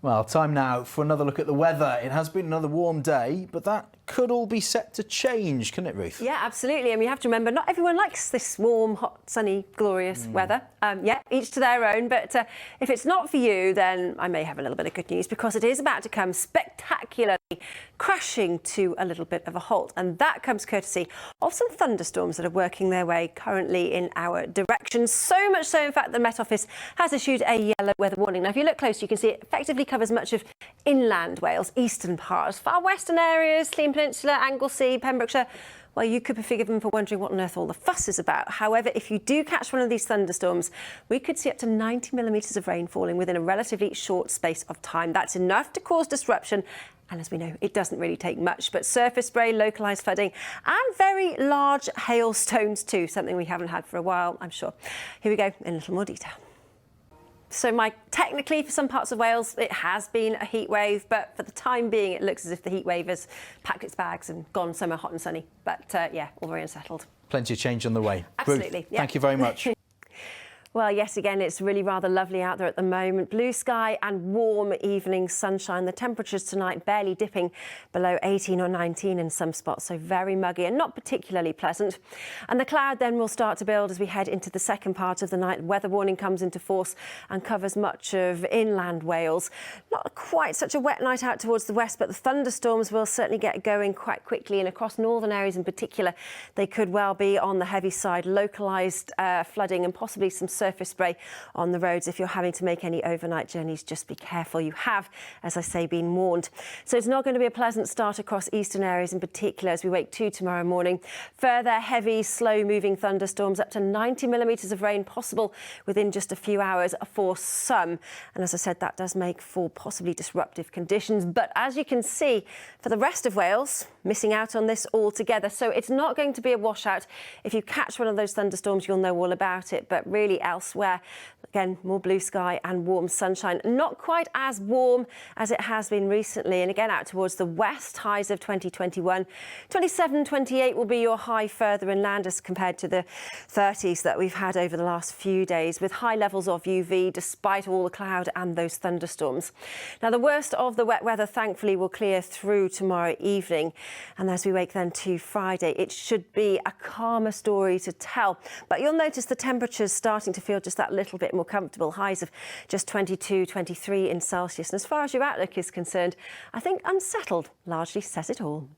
Well, time now for another look at the weather. It has been another warm day, but that could all be set to change, couldn't it, Ruth? Yeah, absolutely. And you have to remember, not everyone likes this warm, hot, sunny, glorious weather. Yeah, each to their own. But if it's not for you, then I may have a little bit of good news, because it is about to come spectacularly crashing to a little bit of a halt. And that comes courtesy of some thunderstorms that are working their way currently in our direction. So much so, in fact, the Met Office has issued a yellow weather warning. Now, if you look close, you can see it effectively covers much of inland Wales, eastern parts, far western areas, Clean Peninsula, Anglesey, Pembrokeshire. Well, you could be forgiven for wondering what on earth all the fuss is about. However, if you do catch one of these thunderstorms, we could see up to 90 millimetres of rain falling within a relatively short space of time. That's enough to cause disruption. And as we know, it doesn't really take much, but surface spray, localised flooding and very large hailstones too, something we haven't had for a while, I'm sure. Here we go in a little more detail. So technically, for some parts of Wales, it has been a heat wave, but for the time being, it looks as if the heat wave has packed its bags and gone somewhere hot and sunny. But yeah, all very unsettled. Plenty of change on the way. Absolutely. Ruth, yeah. Thank you very much. Well, yes, again, it's really rather lovely out there at the moment. Blue sky and warm evening sunshine. The temperatures tonight barely dipping below 18 or 19 in some spots, so very muggy and not particularly pleasant. And the cloud then will start to build as we head into the second part of the night. Weather warning comes into force and covers much of inland Wales. Not quite such a wet night out towards the west, but the thunderstorms will certainly get going quite quickly, and across northern areas in particular, they could well be on the heavy side. Localised flooding and possibly some surface spray on the roads. If you're having to make any overnight journeys, just be careful. You have, as I say, been warned. So it's not going to be a pleasant start across eastern areas in particular as we wake to tomorrow morning. Further heavy, slow-moving thunderstorms, up to 90 millimetres of rain possible within just a few hours for some. And as I said, that does make for possibly disruptive conditions. But as you can see, for the rest of Wales, missing out on this altogether. So it's not going to be a washout. If you catch one of those thunderstorms, you'll know all about it. But really elsewhere, again, more blue sky and warm sunshine. Not quite as warm as it has been recently. And again, out towards the west, highs of 2021. 27, 28 will be your high further inland as compared to the 30s that we've had over the last few days, with high levels of UV despite all the cloud and those thunderstorms. Now, the worst of the wet weather, thankfully, will clear through tomorrow evening. And as we wake then to Friday, it should be a calmer story to tell. But you'll notice the temperatures starting to feel just that little bit more comfortable. Highs of just 22, 23 in Celsius. And as far as your outlook is concerned, I think unsettled largely says it all.